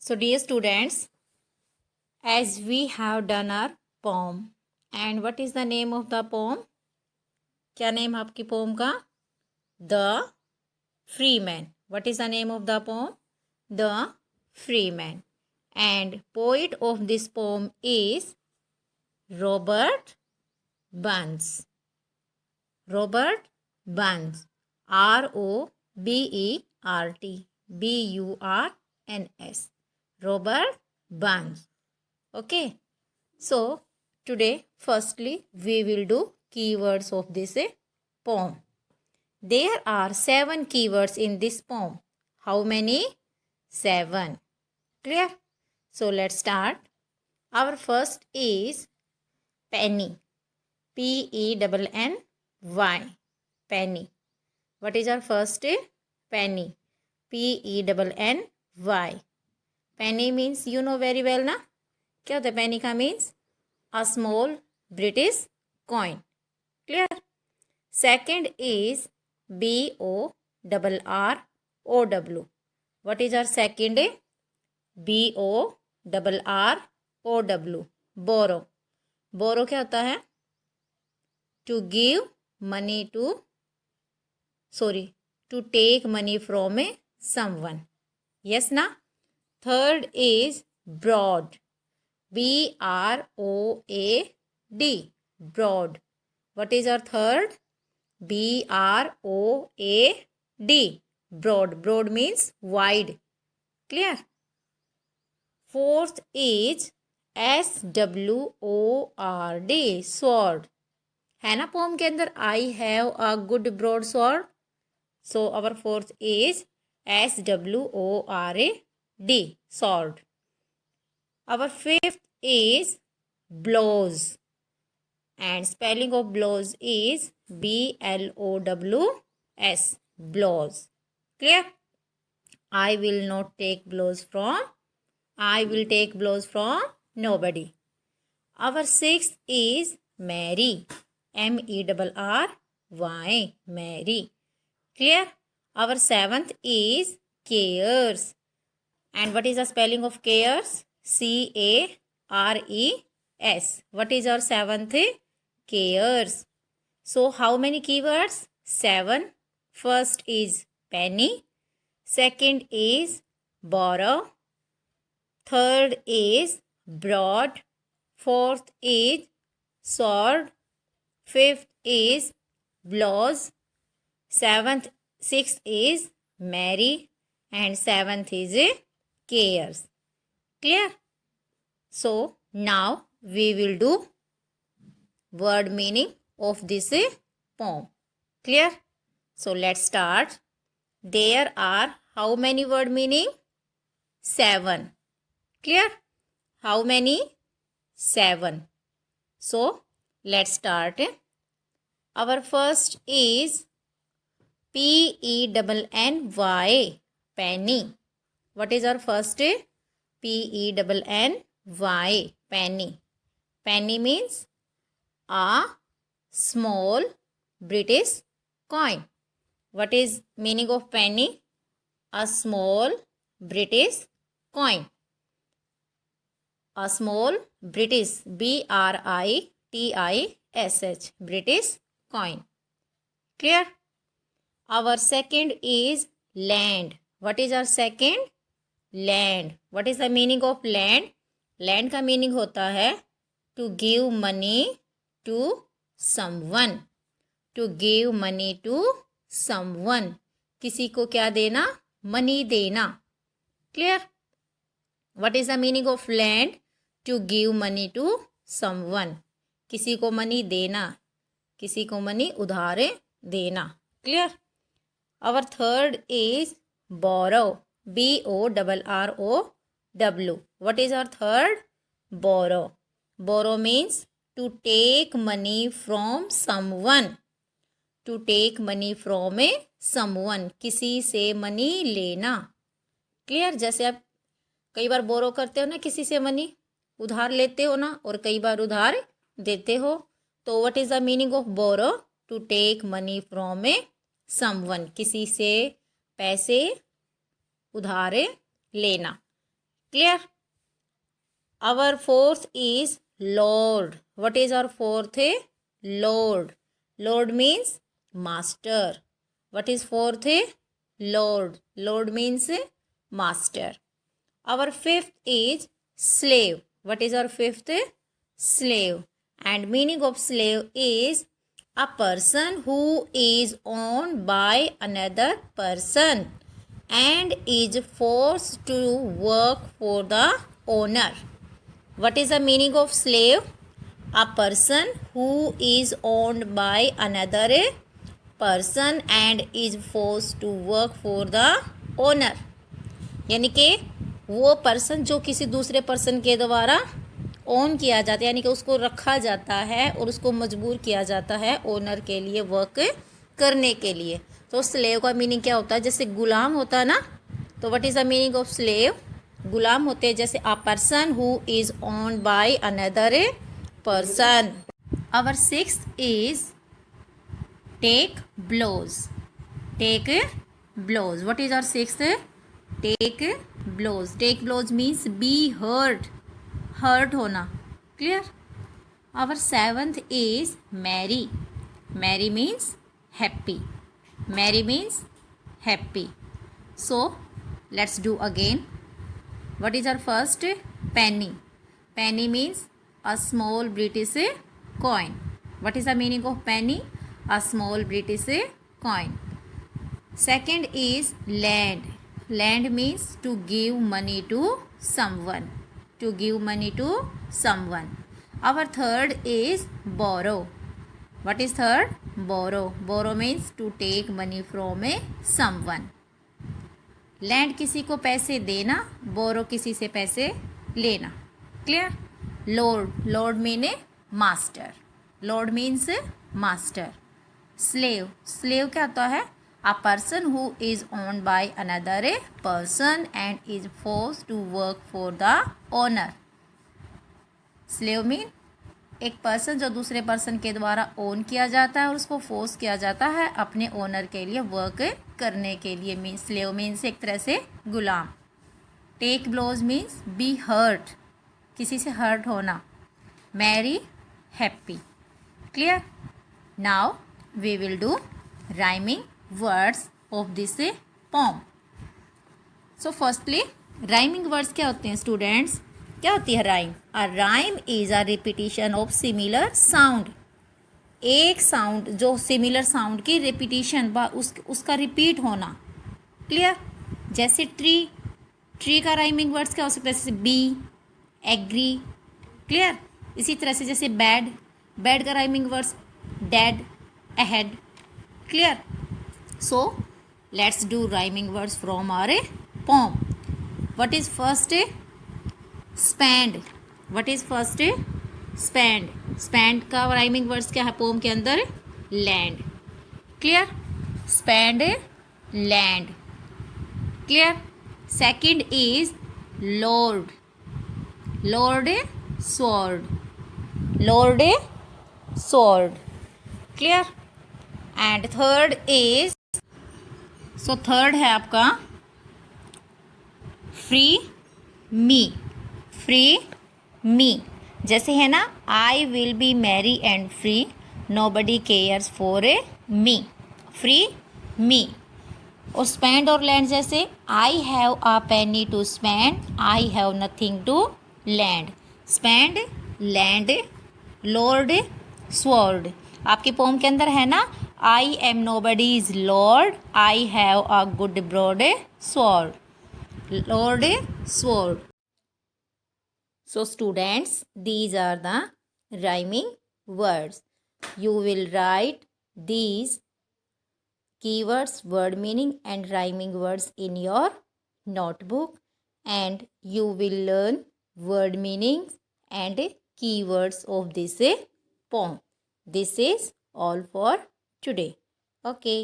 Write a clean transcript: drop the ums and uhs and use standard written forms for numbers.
So, dear students, as we have done our poem, and what is the name of the poem? क्या name आपकी pome का? The Freeman. What is the name of the poem? The Freeman. And poet of this poem is Robert Burns. Robert Burns. Robert Burns. Robert Burns. Okay. So, today, firstly, we will do keywords of this poem. There are 7 keywords in this poem. How many? 7. Clear? So, let's start. Our first is penny. Penny. Penny. What is our first? Penny. Penny. Penny means you know very well ना? क्या होता है penny का means? A small British coin. Clear? Second is BORROW. What is our second? BORROW. Borrow. Borrow क्या होता है? To give money to, to take money from someone. Yes na? Third is broad. BROAD. Broad. What is our third? BROAD. Broad. Broad means wide. Clear? Fourth is SWORD. Sword. है ना pome के अंदर I have a good broad sword. So our fourth is SWORD. Sword. Our fifth is blows. And spelling of blows is BLOWS. Blows. Clear? I will take blows from nobody. Our sixth is Mary. MERRY. Mary. Clear? Our seventh is cares. And what is the spelling of cares? CARES. What is our seventh? Cares. So how many keywords? 7. First is penny. Second is borrow. Third is broad. Fourth is sword. Fifth is blows. Sixth is marry. And seventh is cares. Clear? So now we will do word meaning of this poem. Clear? So let's start. There are how many word meaning? 7. Clear? How many? 7. So let's start. Our first is PENNY. Penny. What is our first? PENNY. Penny. Penny means a small British coin. What is meaning of penny? A small British coin. A small British, BRITISH, British coin. Clear? Our second is land. What is our second? Land. What is the meaning of land? Land का meaning होता है to give money to someone. To give money to someone. किसी को क्या देना? Money देना. Clear? What is the meaning of land? To give money to someone. किसी को money देना. किसी को money उधारे देना. Clear? Our third is borrow. BORROW. What is our third? Borrow. Borrow means to take money from someone. To take money from someone. किसी से money लेना. Clear? जैसे आप कई बार बोरो करते हो ना किसी से मनी, उधार लेते हो ना, और कई बार उधार देते हो. तो what is the meaning of borrow? To take money from someone. किसी से पैसे उधारे लेना. Clear? Our fourth is Lord. What is our fourth? Lord. Lord means master. What is fourth? Lord. Lord means master. Our fifth is slave. What is our fifth? Slave. And meaning of slave is a person who is owned by another person and is forced to work for the owner. What is the meaning of slave? A person who is owned by another person and is forced to work for the owner. यानी कि वो person जो किसी दूसरे person के द्वारा own किया जाता है, यानी कि उसको रखा जाता है और उसको मजबूर किया जाता है ओनर के लिए वर्क करने के लिए. तो स्लेव का मीनिंग क्या होता है? जैसे गुलाम होता है ना, तो what is the meaning of slave? गुलाम होते हैं. जैसे a person who is owned by another person. Our sixth is take blows. Take blows. What is our sixth? Take blows. Take blows means be hurt. Hurt होना. Clear? Our seventh is merry. Merry means happy. Merry means happy. So let's do again. What is our first? Penny. Penny means a small British coin. What is the meaning of penny? A small British coin. Second is land. Land means to give money to someone. To give money to someone. Our third is borrow. What is third? Borrow. Borrow means to take money from someone. Lend किसी को पैसे देना, borrow किसी से पैसे लेना. Clear? Lord. Lord mean master. Lord means master. Slave. Slave क्या होता है? A person who is owned by another person and is forced to work for the owner. Slave mean एक पर्सन जो दूसरे पर्सन के द्वारा ओन किया जाता है और उसको फोर्स किया जाता है अपने ओनर के लिए वर्क करने के लिए. मीन स्लेव मीन्स एक तरह से गुलाम. Take blows means be hurt. किसी से हर्ट होना. Merry happy. Clear? Now we will do rhyming words of this poem. So firstly rhyming words क्या होते हैं स्टूडेंट्स? क्या होती है rhyme? A rhyme is a repetition of similar sound. एक साउंड जो सिमिलर साउंड की रिपीटिशन उसका रिपीट होना. क्लियर? जैसे ट्री. ट्री का राइमिंग वर्ड्स क्या हो सकता है? जैसे बी, एग्री. क्लियर? इसी तरह से जैसे बैड. बैड का rhyming words dead, ahead. Clear? So let's do rhyming words from our poem. What is first? Spend. What is first? Spend. Spend का राइमिंग वर्ड्स क्या है पोम के अंदर? Land. Clear? Spend, land. Clear? Second is lord. Lord, sword. Lord, sword. Clear? And third is, so third है आपका free me. Free me. जैसे है ना, I will be merry and free, no buddy cares for me. Free me. और spend और lend जैसे I have a penny to spend, I have nothing to lend. Spend, lend, lord, sword. आपकी poem के अंदर है ना, I am nobody is lord, I have a good broad sword. Lord, sword. So students, these are the rhyming words. You will write these keywords, word meaning and rhyming words in your notebook, and you will learn word meanings and keywords of this poem. This is all for today. Okay.